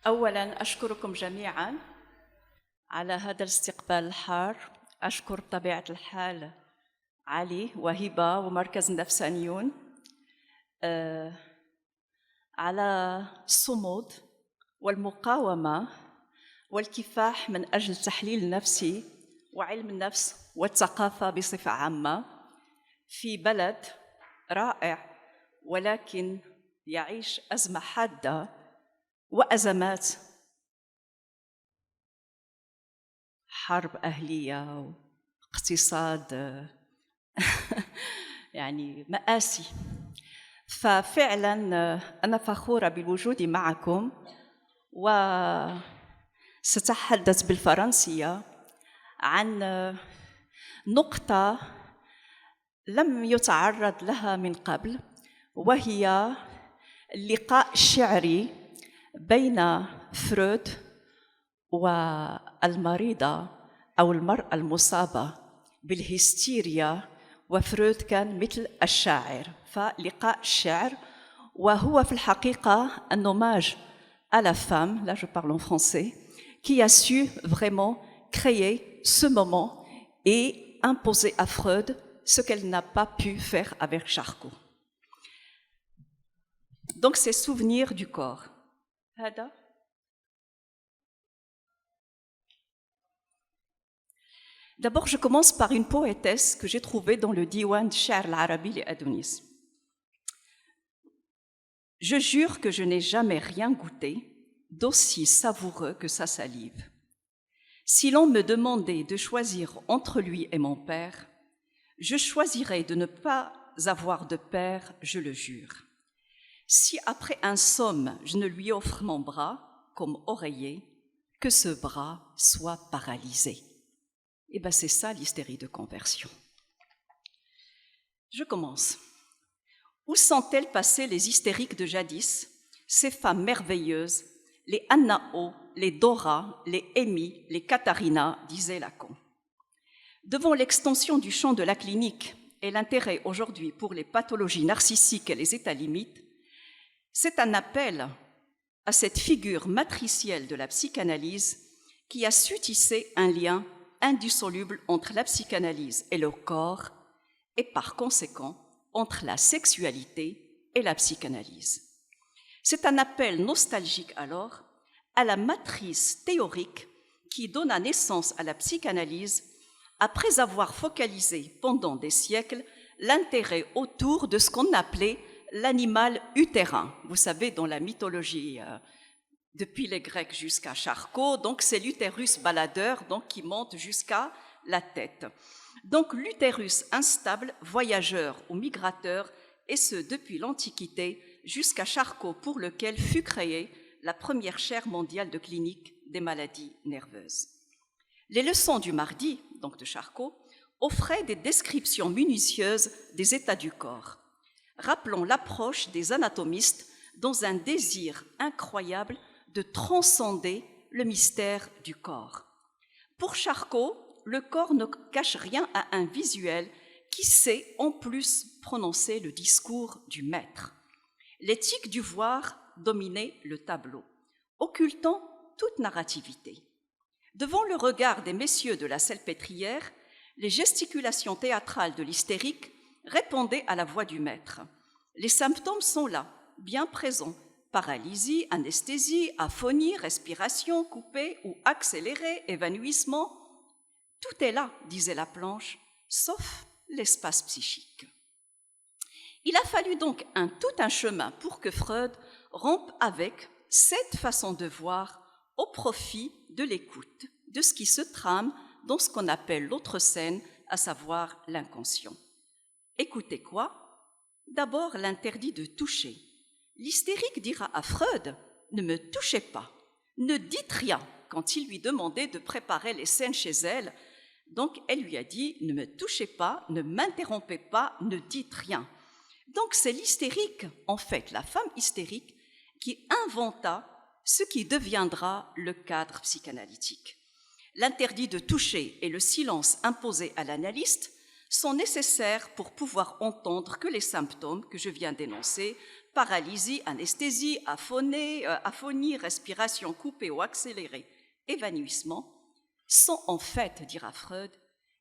أولاً أشكركم جميعاً على هذا الاستقبال الحار. أشكر بطبيعة الحال علي وهبة ومركز النفسانيون على الصمود والمقاومة والكفاح من أجل تحليل النفسي وعلم النفس والثقافة بصفة عامة في بلد رائع ولكن يعيش أزمة حادة وأزمات حرب أهلية واقتصاد يعني مآسي. ففعلا أنا فخورة بالوجود معكم وستتحدث بالفرنسية عن نقطة لم يتعرض لها من قبل، وهي اللقاء الشعري بين فرويد والمريضة أو المرأة المصابة بالهستيريا، وفرويد كان مثل الشاعر، فلقاء الشعر وهو في الحقيقة un hommage à la femme, là je parle en français, qui a su vraiment créer ce moment et imposer à Freud ce qu'elle n'a pas pu faire avec Charcot. Donc c'est souvenirs du corps. هذا D'abord, je commence par une poétesse que j'ai trouvée dans le Diwan Sha'ar al-Arabi li Adonis. Je jure que je n'ai jamais rien goûté d'aussi savoureux que sa salive. Si l'on me demandait de choisir entre lui et mon père, je choisirais de ne pas avoir de père, je le jure. Si après un somme, je ne lui offre mon bras comme oreiller, que ce bras soit paralysé. Et bien c'est ça l'hystérie de conversion. Je commence. Où sont-elles passées les hystériques de jadis, ces femmes merveilleuses, les Annao, les Dora, les Amy, les Katharina, disait Lacan. Devant l'extension du champ de la clinique et l'intérêt aujourd'hui pour les pathologies narcissiques et les états limites, c'est un appel à cette figure matricielle de la psychanalyse qui a su tisser un lien indissoluble entre la psychanalyse et le corps, et par conséquent entre la sexualité et la psychanalyse. C'est un appel nostalgique alors à la matrice théorique qui donna naissance à la psychanalyse après avoir focalisé pendant des siècles l'intérêt autour de ce qu'on appelait l'animal utérin. Vous savez, dans la mythologie depuis les Grecs jusqu'à Charcot, donc c'est l'utérus baladeur donc, qui monte jusqu'à la tête. Donc l'utérus instable, voyageur ou migrateur, et ce depuis l'Antiquité jusqu'à Charcot, pour lequel fut créée la première chaire mondiale de clinique des maladies nerveuses. Les leçons du mardi, donc de Charcot, offraient des descriptions minutieuses des états du corps. Rappelons l'approche des anatomistes dans un désir incroyable de transcender le mystère du corps. Pour Charcot, le corps ne cache rien à un visuel qui sait en plus prononcer le discours du maître. L'éthique du voir dominait le tableau, occultant toute narrativité. Devant le regard des messieurs de la Salpêtrière, les gesticulations théâtrales de l'hystérique répondaient à la voix du maître. Les symptômes sont là, bien présents. Paralysie, anesthésie, aphonie, respiration coupée ou accélérée, évanouissement. Tout est là, disait la planche, sauf l'espace psychique. Il a fallu donc tout un chemin pour que Freud rompe avec cette façon de voir au profit de l'écoute, de ce qui se trame dans ce qu'on appelle l'autre scène, à savoir l'inconscient. Écoutez quoi? D'abord l'interdit de toucher. L'hystérique dira à Freud « Ne me touchez pas, ne dites rien » quand il lui demandait de préparer les scènes chez elle. Donc elle lui a dit « Ne me touchez pas, ne m'interrompez pas, ne dites rien ». Donc c'est l'hystérique, en fait, la femme hystérique, qui inventa ce qui deviendra le cadre psychanalytique. L'interdit de toucher et le silence imposé à l'analyste sont nécessaires pour pouvoir entendre que les symptômes que je viens d'énoncer paralysie, anesthésie, aphonie, respiration coupée ou accélérée, évanouissement, sont en fait, dira Freud,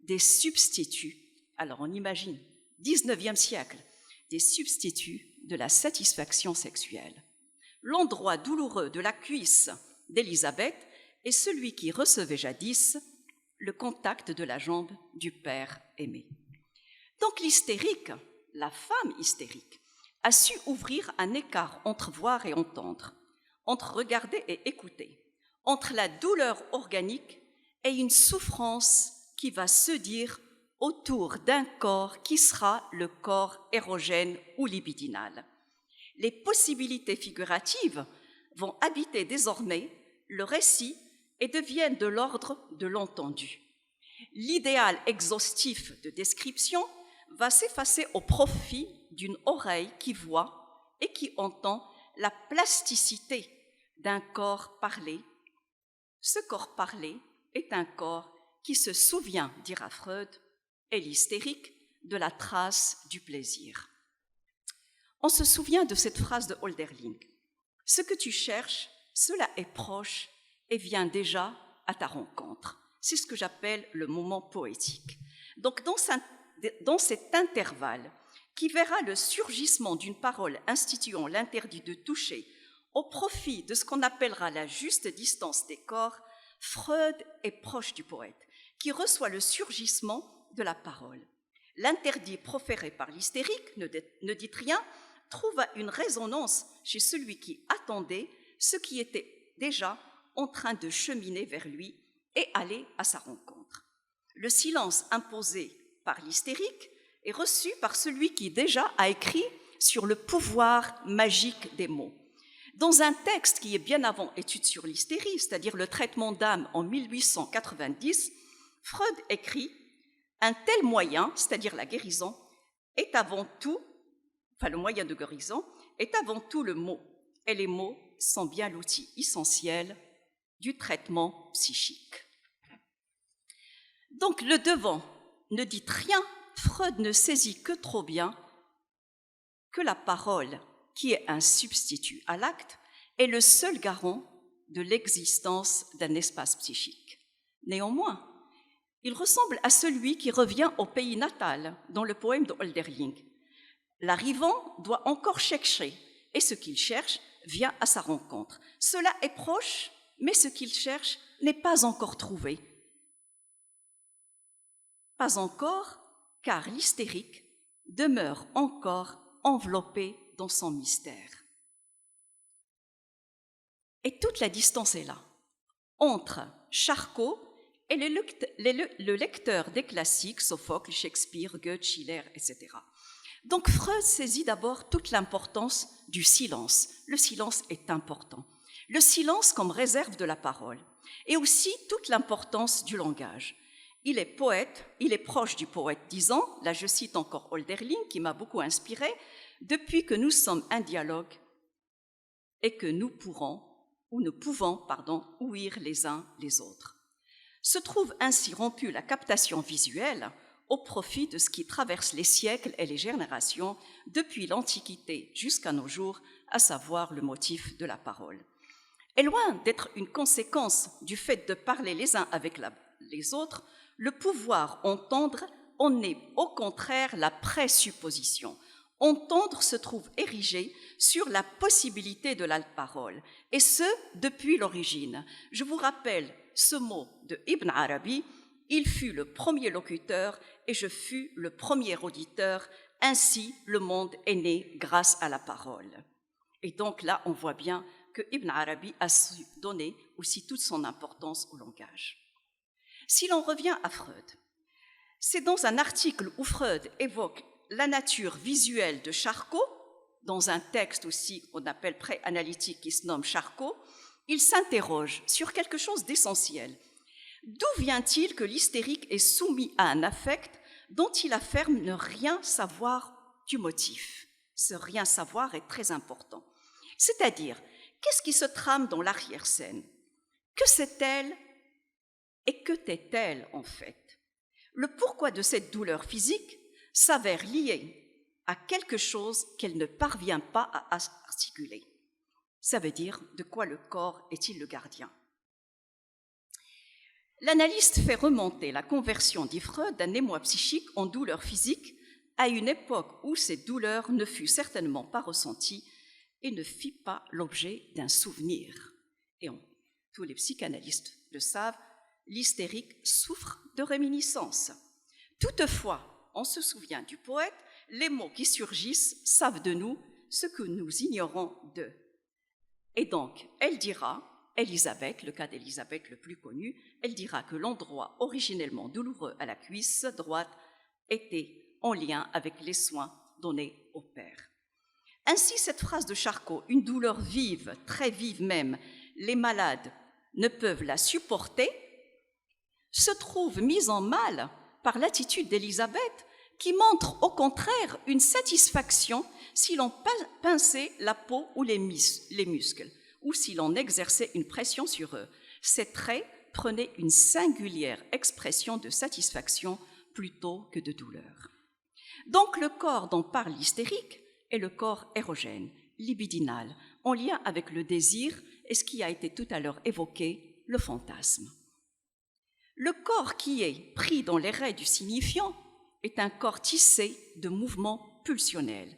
des substituts. Alors on imagine, 19e siècle, des substituts de la satisfaction sexuelle. L'endroit douloureux de la cuisse d'Élisabeth est celui qui recevait jadis le contact de la jambe du père aimé. Donc l'hystérique, la femme hystérique, a su ouvrir un écart entre voir et entendre, entre regarder et écouter, entre la douleur organique et une souffrance qui va se dire autour d'un corps qui sera le corps érogène ou libidinal. Les possibilités figuratives vont habiter désormais le récit et deviennent de l'ordre de l'entendu. L'idéal exhaustif de description va s'effacer au profit d'une oreille qui voit et qui entend la plasticité d'un corps parlé. Ce corps parlé est un corps qui se souvient, dira Freud, et l'hystérique, de la trace du plaisir. On se souvient de cette phrase de Hölderlin. « Ce que tu cherches, cela est proche et vient déjà à ta rencontre. » C'est ce que j'appelle le moment poétique. Donc, dans cet intervalle qui verra le surgissement d'une parole instituant l'interdit de toucher au profit de ce qu'on appellera la juste distance des corps, Freud est proche du poète, qui reçoit le surgissement de la parole. L'interdit proféré par l'hystérique, ne dites rien, trouva une résonance chez celui qui attendait ce qui était déjà en train de cheminer vers lui et aller à sa rencontre. Le silence imposé par l'hystérique est reçu par celui qui déjà a écrit sur le pouvoir magique des mots. Dans un texte qui est bien avant Études sur l'hystérie, c'est-à-dire le traitement d'âme en 1890, Freud écrit « Un tel moyen, c'est-à-dire la guérison, est avant tout, le moyen de guérison, est avant tout le mot, et les mots sont bien l'outil essentiel du traitement psychique. » Donc le devant ne dit rien, Freud ne saisit que trop bien que la parole, qui est un substitut à l'acte, est le seul garant de l'existence d'un espace psychique. Néanmoins, il ressemble à celui qui revient au pays natal dans le poème de Hölderlin. L'arrivant doit encore chercher, et ce qu'il cherche vient à sa rencontre. Cela est proche, mais ce qu'il cherche n'est pas encore trouvé. Pas encore, car l'hystérique demeure encore enveloppé dans son mystère. Et toute la distance est là, entre Charcot et le lecteur des classiques, Sophocle, Shakespeare, Goethe, Schiller, etc. Donc Freud saisit d'abord toute l'importance du silence. Le silence est important. Le silence comme réserve de la parole, et aussi toute l'importance du langage. Il est poète, il est proche du poète, disant, là je cite encore Hölderlin, qui m'a beaucoup inspiré, « Depuis que nous sommes un dialogue et que nous pouvons ouïr les uns les autres. » Se trouve ainsi rompue la captation visuelle au profit de ce qui traverse les siècles et les générations depuis l'Antiquité jusqu'à nos jours, à savoir le motif de la parole. Et loin d'être une conséquence du fait de parler les uns avec les autres, le pouvoir entendre en est au contraire la présupposition. Entendre se trouve érigé sur la possibilité de la parole, et ce, depuis l'origine. Je vous rappelle ce mot de Ibn Arabi, « Il fut le premier locuteur et je fus le premier auditeur, ainsi le monde est né grâce à la parole. » Et donc là, on voit bien que Ibn Arabi a su donner aussi toute son importance au langage. Si l'on revient à Freud, c'est dans un article où Freud évoque la nature visuelle de Charcot, dans un texte aussi qu'on appelle pré-analytique qui se nomme Charcot, il s'interroge sur quelque chose d'essentiel. D'où vient-il que l'hystérique est soumis à un affect dont il affirme ne rien savoir du motif? Ce rien savoir est très important. C'est-à-dire, qu'est-ce qui se trame dans l'arrière-scène? Que sait-elle et que tait-elle en fait? Le pourquoi de cette douleur physique s'avère lié à quelque chose qu'elle ne parvient pas à articuler. Ça veut dire de quoi le corps est-il le gardien. L'analyste fait remonter la conversion, dit Freud, d'un émoi psychique en douleur physique à une époque où cette douleur ne fut certainement pas ressentie et ne fit pas l'objet d'un souvenir. Et tous les psychanalystes le savent, l'hystérique souffre de réminiscence. Toutefois, on se souvient du poète, les mots qui surgissent savent de nous ce que nous ignorons d'eux. Et donc, elle dira, Élisabeth, le cas d'Élisabeth le plus connu, elle dira que l'endroit originellement douloureux à la cuisse droite était en lien avec les soins donnés au père. Ainsi, cette phrase de Charcot, une douleur vive, très vive même, les malades ne peuvent la supporter, se trouve mise en mal par l'attitude d'Élisabeth qui montre au contraire une satisfaction si l'on pinçait la peau ou les muscles, ou si l'on exerçait une pression sur eux. Ces traits prenaient une singulière expression de satisfaction plutôt que de douleur. Donc le corps dont parle l'hystérique est le corps érogène, libidinal, en lien avec le désir et ce qui a été tout à l'heure évoqué, le fantasme. Le corps qui est pris dans les raies du signifiant est un corps tissé de mouvements pulsionnels.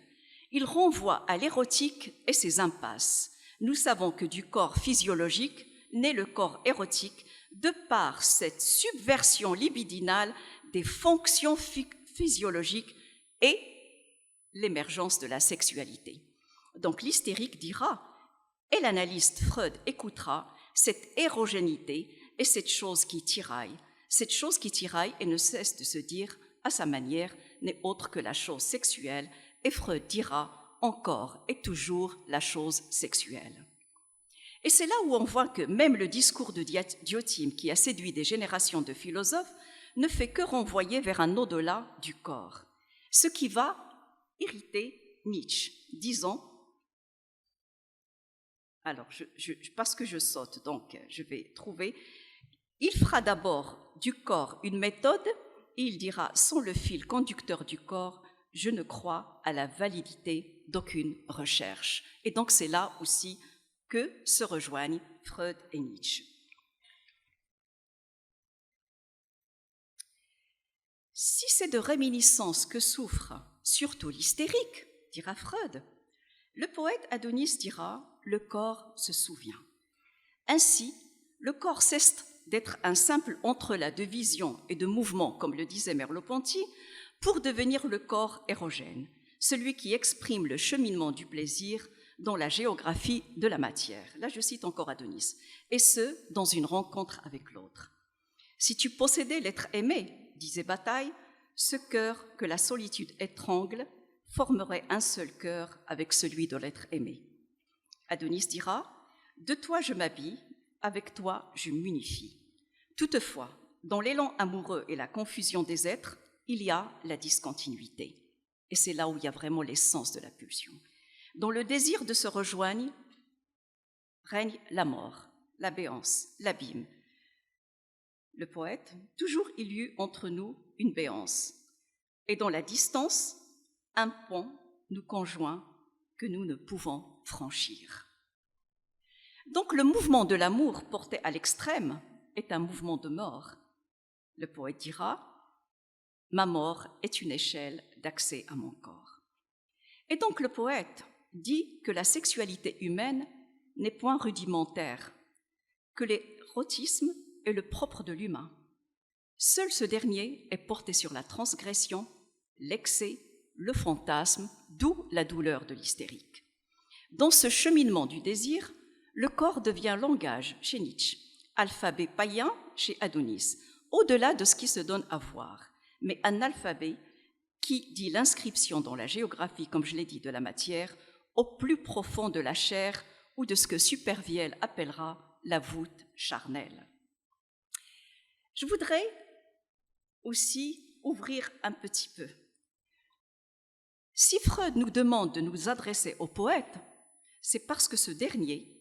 Il renvoie à l'érotique et ses impasses. Nous savons que du corps physiologique naît le corps érotique de par cette subversion libidinale des fonctions physiologiques et l'émergence de la sexualité. Donc l'hystérique dira, et l'analyste Freud écoutera, cette érogénité est cette chose qui tiraille et ne cesse de se dire à sa manière n'est autre que la chose sexuelle, et Freud dira encore et toujours la chose sexuelle. Et c'est là où on voit que même le discours de Diotime, qui a séduit des générations de philosophes, ne fait que renvoyer vers un au-delà du corps, ce qui va irriter Nietzsche. Disons, alors parce que je saute, donc je vais trouver, il fera d'abord du corps une méthode, et il dira, sans le fil conducteur du corps, je ne crois à la validité d'aucune recherche. Et donc c'est là aussi que se rejoignent Freud et Nietzsche. Si c'est de réminiscence que souffre surtout l'hystérique, dira Freud, le poète Adonis dira « le corps se souvient ». Ainsi, le corps cesse d'être un simple entrelac de vision et de mouvement, comme le disait Merleau-Ponty, pour devenir le corps érogène, celui qui exprime le cheminement du plaisir dans la géographie de la matière. Là, je cite encore Adonis, et ce, dans une rencontre avec l'autre. Si tu possédais l'être aimé, disait Bataille, ce cœur que la solitude étrangle formerait un seul cœur avec celui de l'être aimé. Adonis dira, de toi je m'habille, avec toi je m'unifie. Toutefois, dans l'élan amoureux et la confusion des êtres, il y a la discontinuité. Et c'est là où il y a vraiment l'essence de la pulsion. Dans le désir de se rejoindre, règne la mort, la béance, l'abîme. Le poète, toujours il y eut entre nous une béance. Et dans la distance, un pont nous conjoint que nous ne pouvons franchir. Donc le mouvement de l'amour porté à l'extrême est un mouvement de mort. Le poète dira, ma mort est une échelle d'accès à mon corps. Et donc le poète dit que la sexualité humaine n'est point rudimentaire, que l'érotisme est le propre de l'humain. Seul ce dernier est porté sur la transgression, l'excès, le fantasme, d'où la douleur de l'hystérique. Dans ce cheminement du désir, le corps devient langage chez Nietzsche, alphabet païen chez Adonis, au-delà de ce qui se donne à voir, mais un alphabet qui dit l'inscription dans la géographie, comme je l'ai dit, de la matière, au plus profond de la chair ou de ce que Supervielle appellera la voûte charnelle. Je voudrais aussi ouvrir un petit peu. Si Freud nous demande de nous adresser au poète, c'est parce que ce dernier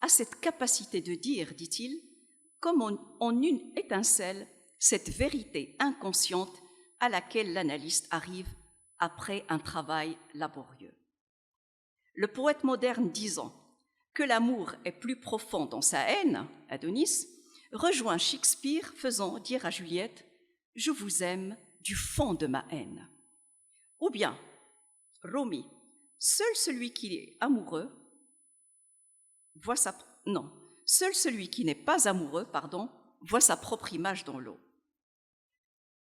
a cette capacité de dire, dit-il, comme en une étincelle, cette vérité inconsciente à laquelle l'analyste arrive après un travail laborieux. Le poète moderne disant que l'amour est plus profond dans sa haine, Adonis, rejoint Shakespeare faisant dire à Juliette « Je vous aime du fond de ma haine ». Ou bien, Rumi, seul celui qui est amoureux voit seul celui qui n'est pas amoureux, voit sa propre image dans l'eau.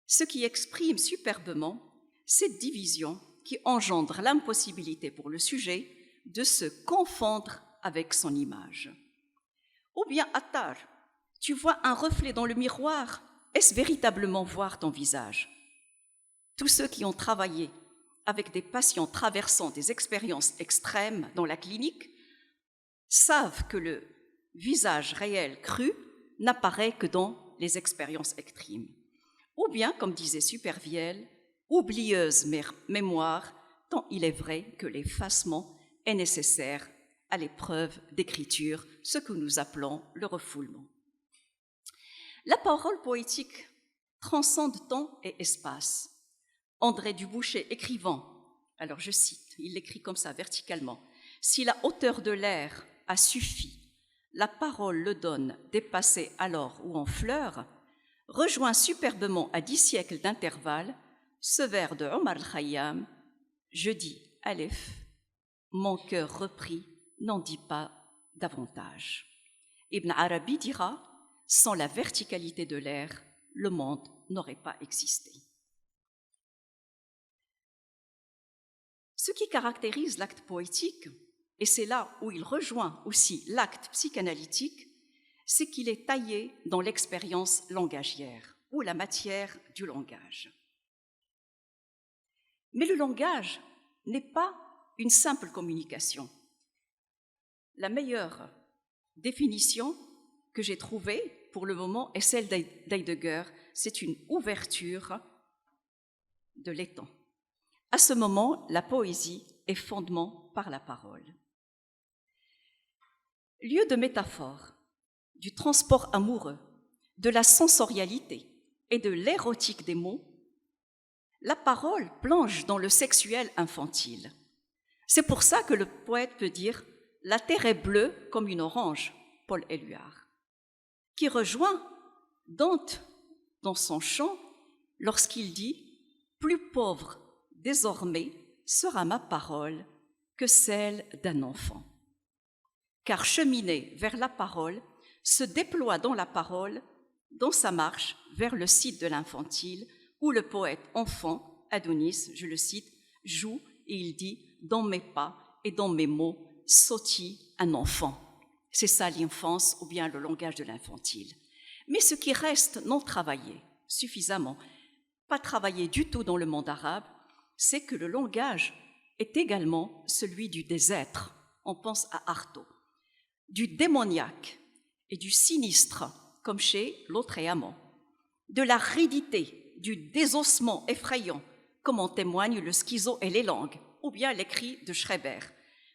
Ce qui exprime superbement cette division qui engendre l'impossibilité pour le sujet de se confondre avec son image. Ou bien, Attar, tu vois un reflet dans le miroir, est-ce véritablement voir ton visage? Tous ceux qui ont travaillé avec des patients traversant des expériences extrêmes dans la clinique savent que le visage réel cru n'apparaît que dans les expériences extrêmes. Ou bien, comme disait Supervielle, oublieuse mémoire, tant il est vrai que l'effacement est nécessaire à l'épreuve d'écriture, ce que nous appelons le refoulement. La parole poétique transcende temps et espace. André Dubouchet écrivant, alors je cite, il l'écrit comme ça verticalement, « Si la hauteur de l'air a suffi, la parole le donne dépassé alors ou en fleurs », rejoint superbement à 10 siècles d'intervalle ce vers de Omar al-Khayyam, « Je dis, Aleph, mon cœur repris n'en dit pas davantage ». Ibn Arabi dira, « Sans la verticalité de l'air, le monde n'aurait pas existé ». Ce qui caractérise l'acte poétique, et c'est là où il rejoint aussi l'acte psychanalytique, c'est qu'il est taillé dans l'expérience langagière, ou la matière du langage. Mais le langage n'est pas une simple communication. La meilleure définition que j'ai trouvée pour le moment est celle d'Heidegger, c'est une ouverture de l'étang. À ce moment, la poésie est fondement par la parole. Lieu de métaphore, du transport amoureux, de la sensorialité et de l'érotique des mots, la parole plonge dans le sexuel infantile. C'est pour ça que le poète peut dire « La terre est bleue comme une orange », Paul Éluard, qui rejoint Dante dans son chant lorsqu'il dit « Plus pauvre désormais sera ma parole que celle d'un enfant ». Car cheminer vers la parole se déploie dans la parole, dans sa marche vers le site de l'infantile, où le poète enfant, Adonis, je le cite, joue et il dit « Dans mes pas et dans mes mots sautille un enfant ». C'est ça l'enfance ou bien le langage de l'infantile. Mais ce qui reste non travaillé suffisamment, pas travaillé du tout dans le monde arabe, c'est que le langage est également celui du désêtre. On pense à Artaud, du démoniaque et du sinistre, comme chez l'autre et amant, de la ridité, du désossement effrayant, comme en témoignent le schizo et les langues, ou bien l'écrit de Schreiber,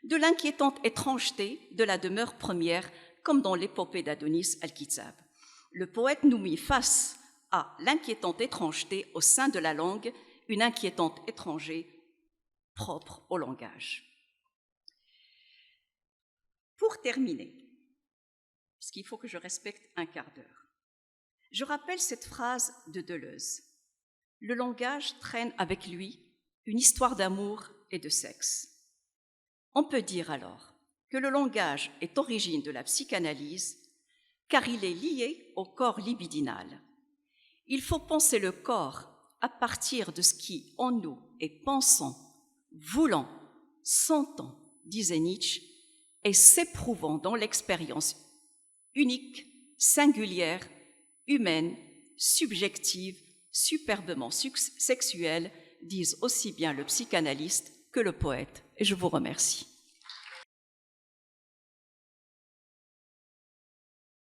de l'inquiétante étrangeté de la demeure première, comme dans l'épopée d'Adonis al-Kitsab. Le poète nous mit face à l'inquiétante étrangeté au sein de la langue, une inquiétante étranger propre au langage. Pour terminer, parce qu'il faut que je respecte un quart d'heure, je rappelle cette phrase de Deleuze. Le langage traîne avec lui une histoire d'amour et de sexe. On peut dire alors que le langage est origine de la psychanalyse car il est lié au corps libidinal. Il faut penser le corps à partir de ce qui en nous est pensant, voulant, sentant, disait Nietzsche, et s'éprouvant dans l'expérience unique, singulière, humaine, subjective, superbement sexuelle, disent aussi bien le psychanalyste que le poète. Et je vous remercie.